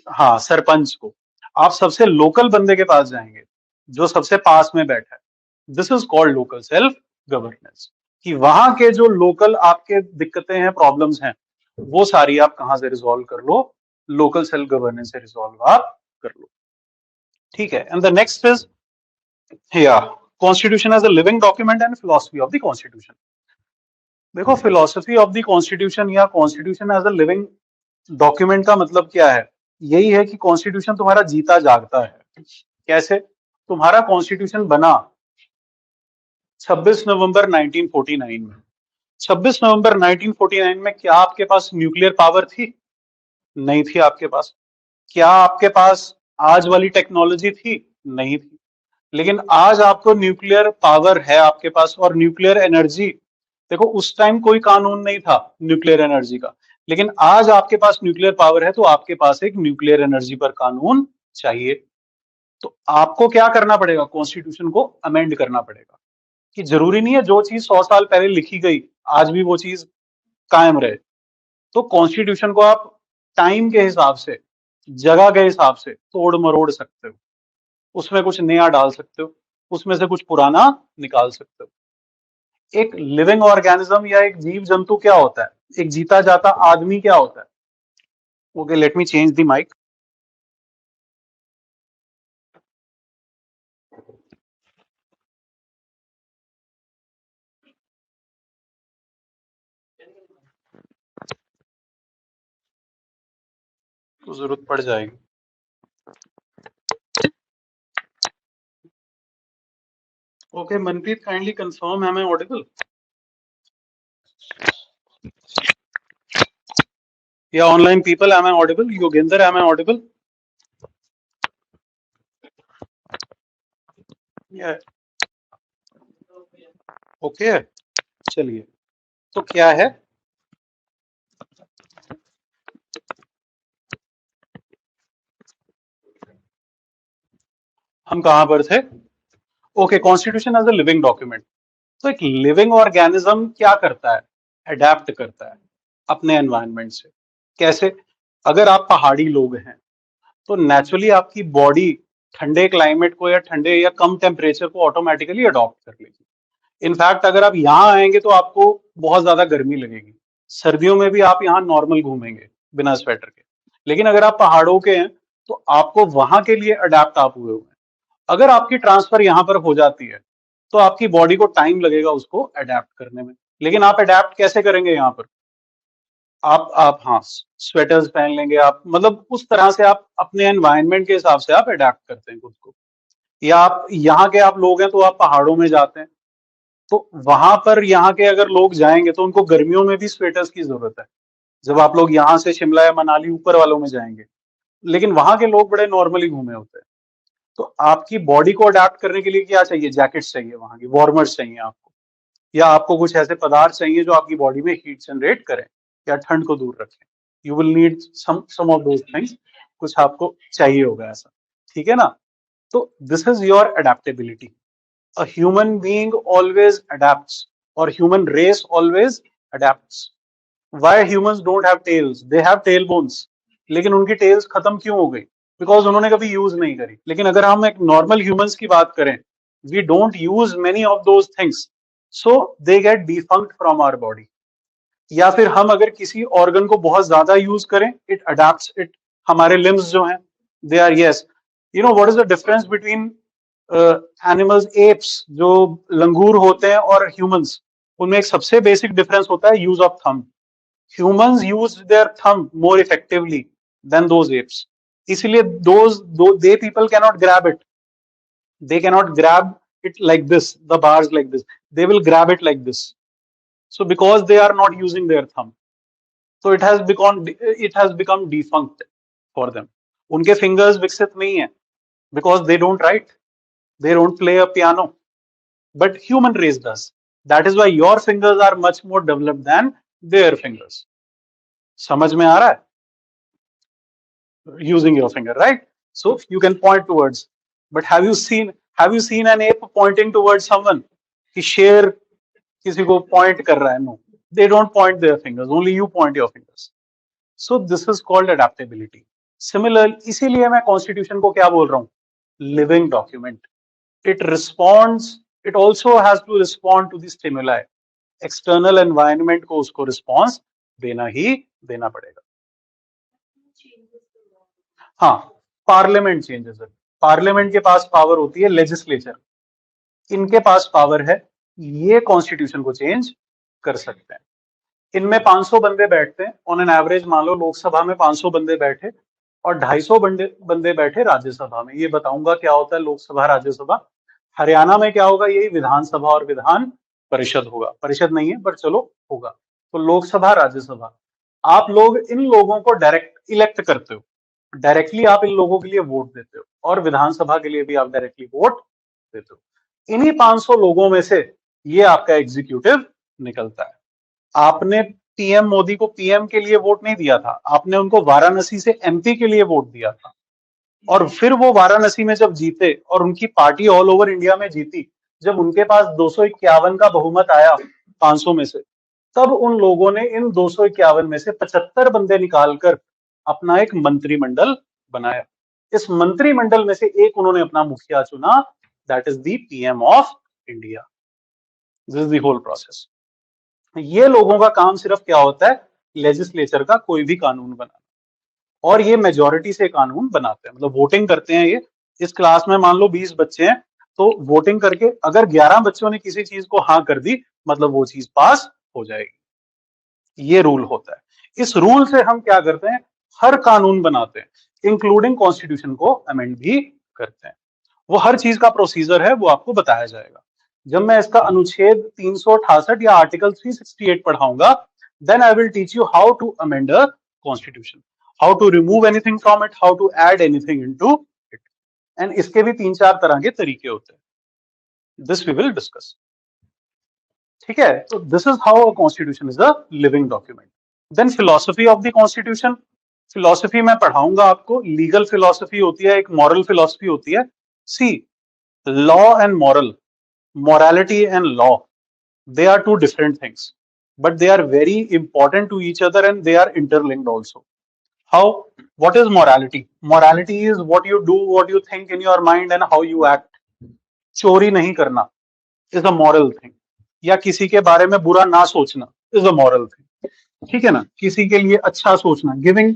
हाँ, सरपंच को। आप सबसे लोकल बंदे के पास जाएंगे जो सबसे पास में बैठा है। This is called local self governance, कि वहां के जो लोकल आपके दिक्कतें हैं, प्रॉब्लम्स हैं, वो सारी आप कहां से रिजॉल्व कर लो? लोकल सेल्फ गवर्नेंस से रिजॉल्व आप कर लो, ठीक है। एंड द नेक्स्ट इज, या, constitution as a living document and philosophy of the constitution. देखो, फिलोसफी ऑफ द कॉन्स्टिट्यूशन या constitution as a living document का मतलब क्या है? यही है कि कॉन्स्टिट्यूशन तुम्हारा जीता जागता है। कैसे? तुम्हारा कॉन्स्टिट्यूशन बना 26 नवंबर 1949 में। 26 नवंबर 1949 में क्या आपके पास न्यूक्लियर पावर थी? नहीं थी आपके पास। क्या आपके पास आज वाली टेक्नोलॉजी थी? नहीं थी। लेकिन आज आपको न्यूक्लियर पावर है आपके पास, और न्यूक्लियर एनर्जी, देखो उस टाइम कोई कानून नहीं था न्यूक्लियर एनर्जी का, लेकिन आज आपके पास न्यूक्लियर पावर है, तो आपके पास एक न्यूक्लियर एनर्जी पर कानून चाहिए। तो आपको क्या करना पड़ेगा, कॉन्स्टिट्यूशन को अमेंड करना पड़ेगा, कि जरूरी नहीं है जो चीज 100 साल पहले लिखी गई आज भी वो चीज कायम रहे। तो कॉन्स्टिट्यूशन को आप टाइम के हिसाब से, जगह के हिसाब से तोड़ मरोड़ सकते हो, उसमें कुछ नया डाल सकते हो, उसमें से कुछ पुराना निकाल सकते हो। एक लिविंग ऑर्गेनिज्म या एक जीव जंतु क्या होता है, एक जीता जाता आदमी क्या होता है। Okay, let me change the mic. तो जरूरत पड़ जाएगी। Okay Manpreet, kindly confirm, am I audible? या online people, am I audible? Yogendra, am I audible? Okay, चलिए, तो क्या है, हम कहां पर थे। Okay, constitution as a living document. तो एक लिविंग ऑर्गेनिज्म क्या करता है, अडेप्ट करता है अपने एनवायरनमेंट से। कैसे, अगर आप पहाड़ी लोग हैं तो नेचुरली आपकी बॉडी ठंडे क्लाइमेट को या ठंडे या कम टेम्परेचर को ऑटोमेटिकली अडॉप्ट कर लेगी। इनफैक्ट अगर आप यहाँ आएंगे तो आपको बहुत ज्यादा गर्मी लगेगी, सर्दियों में भी आप यहाँ नॉर्मल घूमेंगे बिना स्वेटर के। लेकिन अगर आप पहाड़ों के हैं तो आपको वहां के लिए अडेप्ट आप हुए हुए हैं। अगर आपकी ट्रांसफर यहाँ पर हो जाती है तो आपकी बॉडी को टाइम लगेगा उसको अडेप्ट करने में। लेकिन आप अडेप्ट कैसे करेंगे यहाँ पर, आप हाँ स्वेटर्स पहन लेंगे, आप मतलब उस तरह से आप अपने एनवायरनमेंट के हिसाब से आप अडेप्ट करते हैं खुद को। या आप यहाँ के आप लोग हैं तो आप पहाड़ों में जाते हैं, तो वहां पर यहाँ के अगर लोग जाएंगे तो उनको गर्मियों में भी स्वेटर्स की जरूरत है, जब आप लोग यहाँ से शिमला या मनाली ऊपर वालों में जाएंगे। लेकिन वहां के लोग बड़े नॉर्मली घूमे होते हैं। तो आपकी बॉडी को अडेप्ट करने के लिए क्या चाहिए, जैकेट्स चाहिए, वहां की वार्मर्स चाहिए आपको, या आपको कुछ ऐसे पदार्थ चाहिए जो आपकी बॉडी में हीट जनरेट करें या ठंड को दूर रखें। You will need some of those things, कुछ आपको चाहिए होगा ऐसा, ठीक है ना। तो this is your adaptability. A human being always adapts, और human race always adapts. Why humans don't have tails, they have tail bones, लेकिन उनकी टेल्स खत्म क्यों हो गई, बिकॉज उन्होंने कभी यूज नहीं करी। लेकिन अगर हम एक नॉर्मल ह्यूमंस की बात करें, we don't use many of those things, so they get defunct from our body. या फिर हम अगर किसी ऑर्गन को बहुत ज्यादा यूज करें, इट अडेप्ट्स इट। हमारे लिम्स जो हैं, they are, yes, you know what is the difference between animals, apes जो लंगूर होते हैं, और ह्यूमंस। उनमें एक सबसे बेसिक डिफरेंस होता है use of thumb. humans use their thumb more effectively than those apes. इसलिए they people cannot grab it. They cannot grab it like this, the bars like this. They will grab it like this. So because they are not using their thumb, so it has become defunct for them. उनके fingers विकसित नहीं है, because they don't write, they don't play a piano, but human race does. That is why your fingers are much more developed than their fingers. समझ में आ रहा है? Using your finger, right? So you can point towards. But have you seen an ape pointing towards someone? कि शेर किसी को point कर रहा है? No, they don't point their fingers. Only you point your fingers. So this is called adaptability. Similar, इसीलिए मैं Constitution को क्या बोल रहा हूँ? Living document. It responds. It also has to respond to the stimuli. External environment को उसको response देना ही देना पड़ेगा। हाँ, पार्लियामेंट चेंजेस है। पार्लियामेंट के पास पावर होती है, लेजिस्लेचर, इनके पास पावर है, ये कॉन्स्टिट्यूशन को चेंज कर सकते हैं। इनमें 500 बंदे बैठते हैं ऑन एन एवरेज। मान लो लोकसभा में 500 बंदे बैठे और 250 बंदे बैठे राज्यसभा में। ये बताऊंगा क्या होता है लोकसभा राज्यसभा। हरियाणा में क्या होगा, यही विधानसभा और विधान परिषद होगा। परिषद नहीं है पर चलो होगा। तो लोकसभा राज्यसभा, आप लोग इन लोगों को डायरेक्ट इलेक्ट करते हो, डायरेक्टली आप इन लोगों के लिए वोट देते हो, और विधानसभा के लिए भी आप डायरेक्टली वोट देते हो। इन्हीं 500 लोगों में से ये आपका एग्जीक्यूटिव निकलता है। आपने पीएम मोदी को पीएम के लिए वोट नहीं दिया था, आपने उनको वाराणसी से एमपी के लिए वोट दिया था। और फिर वो वाराणसी में जब जीते और उनकी पार्टी ऑल ओवर इंडिया में जीती, जब उनके पास 251 का बहुमत आया 500 में से, तब उन लोगों ने इन 251 में से 75 बंदे निकालकर अपना एक मंत्रिमंडल बनाया। इस मंत्रिमंडल में से एक उन्होंने अपना मुखिया चुना, that is the PM of India. This is the whole process. ये लोगों का काम सिर्फ क्या होता है, लेजिस्लेचर का कोई भी कानून बनाना, और ये मेजोरिटी से कानून बनाते हैं, मतलब वोटिंग करते हैं ये। इस क्लास में मान लो 20 बच्चे हैं, तो वोटिंग करके अगर 11 बच्चों ने किसी चीज को हाँ कर दी, मतलब वो चीज पास हो जाएगी। ये रूल होता है। इस रूल से हम क्या करते हैं, हर कानून बनाते हैं, इंक्लूडिंग कॉन्स्टिट्यूशन को अमेंड भी करते हैं। वो हर चीज का प्रोसीजर है, वो आपको बताया जाएगा जब मैं इसका अनुच्छेद 368 या आर्टिकल 368 पढ़ाऊंगा। Then I will teach you how to amend a constitution, how to remove anything from it, how to add anything into it. And इसके भी 3-4 तरह के तरीके होते हैं, दिस वी विल डिस्कस। ठीक है, तो this is how a constitution is a living document. Then philosophy of the constitution. Philosophy मैं पढ़ाऊंगा आपको, लीगल फिलोसफी होती है, एक मॉरल फिलोसफी होती है। See, law and moral, morality and law, they are two different things, but they are very important to each other and they are interlinked also. How? What is morality? Morality is what you do, what you think in your mind and how you act. चोरी नहीं करना is a moral thing, या किसी के बारे में बुरा ना सोचना is a moral thing। ठीक है ना, किसी के लिए अच्छा सोचना, giving,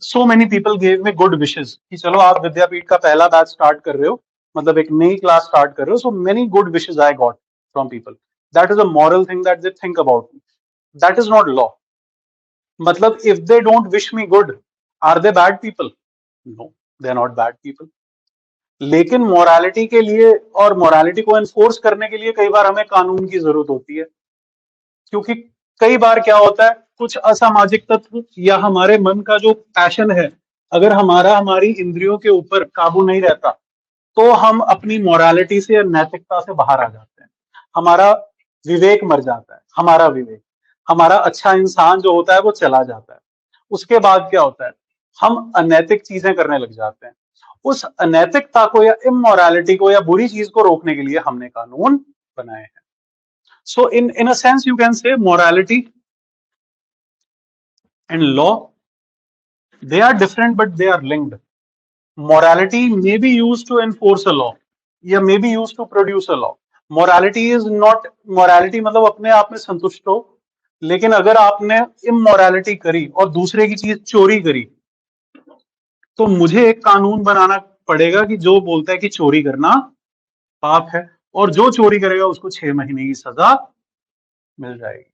so many people gave me good wishes कि चलो आप विद्यापीठ का पहला बैच स्टार्ट कर रहे हो, मतलब एक नई क्लास स्टार्ट कर रहे हो, so many good wishes I got from people. That is a moral thing that they think about me, that is not law. मतलब if they don't wish me good, are they bad people? No, they are not bad people. लेकिन morality के लिए और morality को enforce करने के लिए कई बार हमें कानून की जरूरत होती है, क्योंकि कई बार क्या होता है, कुछ असामाजिक तत्व या हमारे मन का जो पैशन है, अगर हमारी इंद्रियों के ऊपर काबू नहीं रहता, तो हम अपनी मोरालिटी से या नैतिकता से बाहर आ जाते हैं। हमारा विवेक मर जाता है, हमारा विवेक, हमारा अच्छा इंसान जो होता है वो चला जाता है। उसके बाद क्या होता है, हम अनैतिक चीजें करने लग जाते हैं। उस अनैतिकता को या इमोरालिटी को या बुरी चीज को रोकने के लिए हमने कानून बनाए हैं। So in a sense you can say morality and law, they are different but they are linked. Morality may be used to enforce a law या may be used to produce a law. Morality is not, morality मतलब अपने आप में संतुष्ट हो, लेकिन अगर आपने इमोरालिटी करी और दूसरे की चीज चोरी करी, तो मुझे एक कानून बनाना पड़ेगा कि जो बोलता है कि चोरी करना पाप है, और जो चोरी करेगा उसको 6 महीने की सजा मिल जाएगी।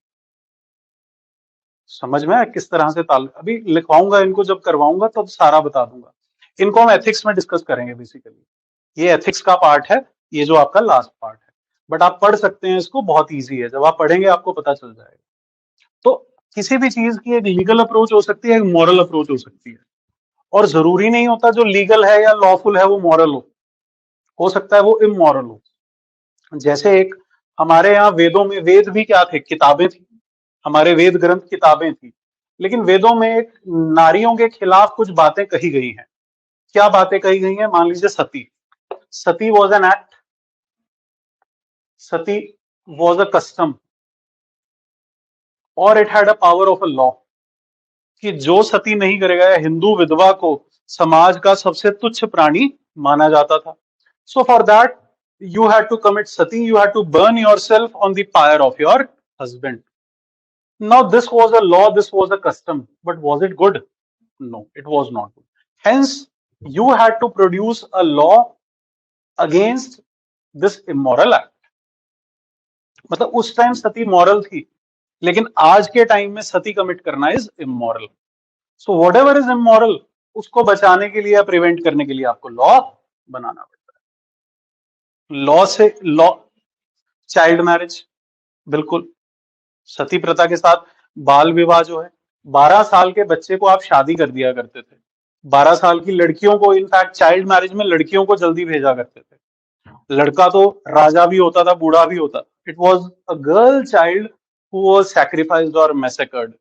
समझ में आया किस तरह से ताल, अभी लिखवाऊंगा इनको, जब करवाऊंगा तब सारा बता दूंगा। इनको हम एथिक्स में डिस्कस करेंगे बेसिकली, ये एथिक्स का पार्ट है, ये जो आपका लास्ट पार्ट है। बट आप पढ़ सकते हैं इसको, बहुत ईजी है, जब आप पढ़ेंगे आपको पता चल जाएगा। तो किसी भी चीज की एक लीगल अप्रोच हो सकती है, एक मॉरल अप्रोच हो सकती है, और जरूरी नहीं होता जो लीगल है या लॉफुल है वो मॉरल हो सकता है वो इमोरल हो। जैसे एक हमारे यहाँ वेदों में, वेद भी क्या थे, किताबें थी, हमारे वेद ग्रंथ किताबें थी, लेकिन वेदों में एक नारियों के खिलाफ कुछ बातें कही गई हैं। क्या बातें कही गई हैं? मान लीजिए sati, sati was an act, sati was a custom, और it had a power of a law, कि जो सती नहीं करेगा, या हिंदू विधवा को समाज का सबसे तुच्छ प्राणी माना जाता था। So for that you had to commit sati, you had to burn yourself on the pyre of your husband. Now this was a law, this was a custom, but was it good? No, it was not good. Hence you had to produce a law against this immoral act. मतलब उस time सती moral थी, लेकिन आज के time में सती commit करना is immoral. So what ever is immoral, उसको बचाने के लिए या प्रिवेंट करने के लिए आपको लॉ बनाना पड़ता है। लॉ से लॉ, चाइल्ड मैरिज, बिल्कुल, सती प्रथा के साथ बाल विवाह जो है, 12 साल के बच्चे को आप शादी कर दिया करते थे, 12 साल की लड़कियों को, इनफैक्ट चाइल्ड मैरिज में लड़कियों को जल्दी भेजा करते थे। लड़का तो राजा भी होता था, बूढ़ा भी होता, it was a girl child who was sacrificed और मैसेकर्ड।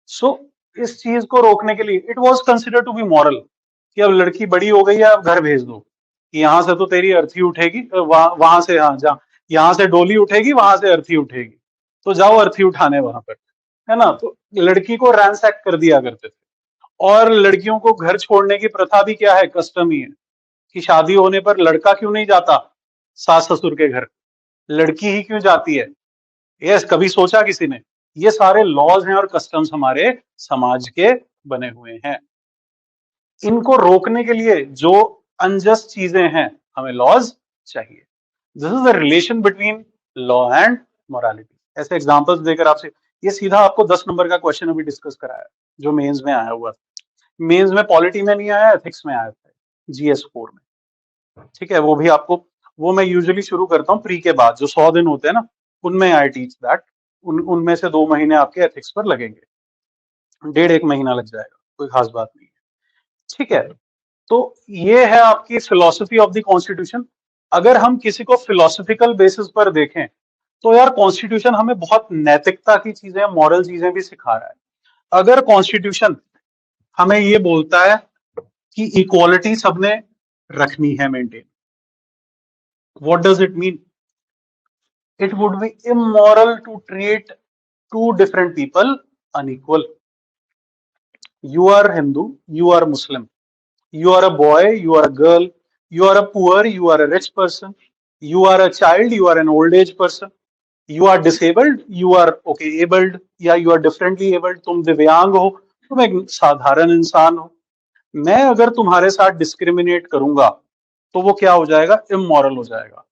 सो इस चीज को रोकने के लिए it was consider to be moral, कि अब लड़की बड़ी हो गई है, अब घर भेज दो, कि यहाँ से तो तेरी अर्थी उठेगी, वहां से, हाँ जा, यहाँ से डोली उठेगी, वहां से अर्थी उठेगी, तो जाओ अर्थी उठाने वहां पर, है ना। तो लड़की को रैंसैक कर दिया करते थे। और लड़कियों को घर छोड़ने की प्रथा भी क्या है, कस्टम ही है, कि शादी होने पर लड़का क्यों नहीं जाता सास ससुर के घर, लड़की ही क्यों जाती है। यस, कभी सोचा किसी ने? ये सारे लॉज हैं और कस्टम्स हमारे समाज के बने हुए हैं। इनको रोकने के लिए जो अनजस्ट चीजें हैं, हमें लॉज चाहिए। This is the relation between law and morality. ऐसे एग्जांपल्स देकर आपसे, ये सीधा आपको 10 नंबर का क्वेश्चन अभी डिस्कस कराया, जो मेंस में आया हुआ था। मेंस में पॉलिटी में नहीं आया, एथिक्स में आया था, GS4 में। ठीक है, वो भी आपको, वो मैं यूजुअली शुरू करता हूँ प्री के बाद, जो 100 दिन होते हैं ना, उनमें आई टीच दैट। उनमें से 2 महीने आपके एथिक्स पर लगेंगे, 1.5 महीना लग जाएगा, कोई खास बात नहीं है। ठीक है, तो ये है आपकी फिलॉसफी ऑफ द कॉन्स्टिट्यूशन। अगर हम किसी को फिलोसफिकल बेसिस पर देखें, तो यार कॉन्स्टिट्यूशन हमें बहुत नैतिकता की चीजें, मॉरल चीजें भी सिखा रहा है। अगर कॉन्स्टिट्यूशन हमें ये बोलता है कि इक्वालिटी सबने रखनी है maintain, what does it mean? It would be immoral to treat two different people unequal. You are Hindu, you are Muslim, you are a boy, you are a girl, you are a poor, you are a rich person, you are a child, you are an old age person, you are disabled, you are okay abled, या you are differently abled, तुम दिव्यांग हो, तुम एक साधारण इंसान हो। मैं अगर तुम्हारे साथ डिस्क्रिमिनेट करूंगा तो वो क्या हो जाएगा, इमोरल हो जाएगा।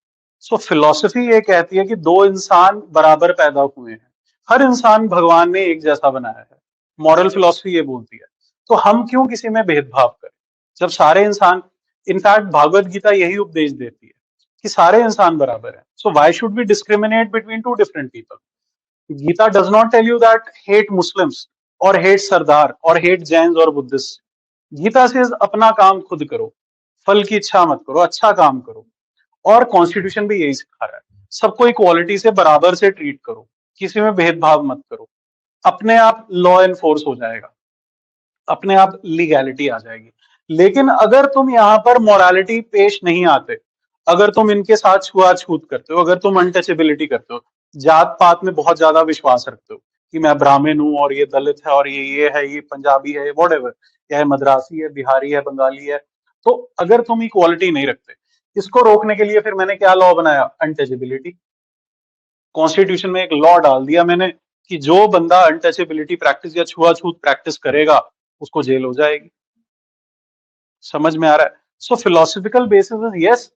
सो फिलॉसफी ये कहती है कि दो इंसान बराबर पैदा हुए हैं, हर इंसान भगवान ने एक जैसा बनाया है। मॉरल फिलॉसफी ये बोलती है। तो हम क्यों किसी में भेदभाव करें, जब सारे इंसान, इनफैक्ट भागवत गीता यही उपदेश देती है कि सारे इंसान बराबर हैं। So why should we discriminate between two different people? Gita does not tell you that hate Muslims और हेट सरदार और हेट जैन्स और बुद्धिस्ट। गीता से अपना काम खुद करो, फल की इच्छा मत करो, अच्छा काम करो। और कॉन्स्टिट्यूशन भी यही सिखा रहा है, सबको इक्वालिटी से बराबर से ट्रीट करो, किसी में भेदभाव मत करो। अपने आप लॉ एनफोर्स हो जाएगा, अपने आप लीगैलिटी आ जाएगी। लेकिन अगर तुम यहाँ पर मोरालिटी पेश नहीं आते, अगर तुम इनके साथ छुआछूत करते हो, अगर तुम अनटचेबिलिटी करते हो, जात पात में बहुत ज्यादा विश्वास रखते हो कि मैं ब्राह्मण हूं और ये दलित है और ये है, ये पंजाबी है, व्हाटएवर, या मद्रासी है, बिहारी है, बंगाली है, तो अगर तुम इक्वालिटी नहीं रखते, इसको रोकने के लिए फिर मैंने क्या लॉ बनाया, अनटचेबिलिटी। कॉन्स्टिट्यूशन में एक लॉ डाल दिया मैंने कि जो बंदा अनटचेबिलिटी प्रैक्टिस या छुआछूत प्रैक्टिस करेगा उसको जेल हो जाएगी। समझ में आ रहा है? So philosophical basis is yes,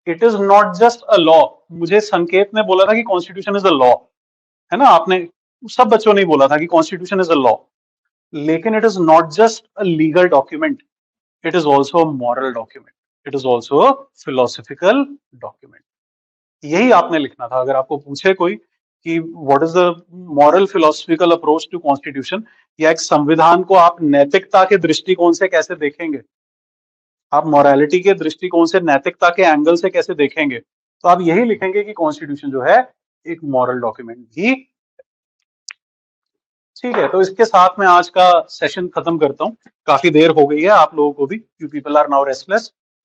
it is not just a law. मुझे संकेत ने बोला था कि कॉन्स्टिट्यूशन इज अ लॉ, है ना, आपने सब बच्चों ने बोला था कि कॉन्स्टिट्यूशन इज अ लॉ, लेकिन it is not just a legal document, it is also a moral document, it is also a philosophical document. यही आपने लिखना था। अगर आपको पूछे कोई कि what is the moral philosophical approach to constitution, या एक संविधान को आप नैतिकता के दृष्टिकोण से कैसे देखेंगे, आप मोरालिटी के दृष्टिकोण से, नैतिकता के एंगल से कैसे देखेंगे, तो आप यही लिखेंगे कि कॉन्स्टिट्यूशन जो है एक मॉरल डॉक्यूमेंट भी। ठीक है, तो इसके साथ मैं आज का सेशन खत्म करता हूं, काफी देर हो गई है आप लोगों को भी, you people are now restless.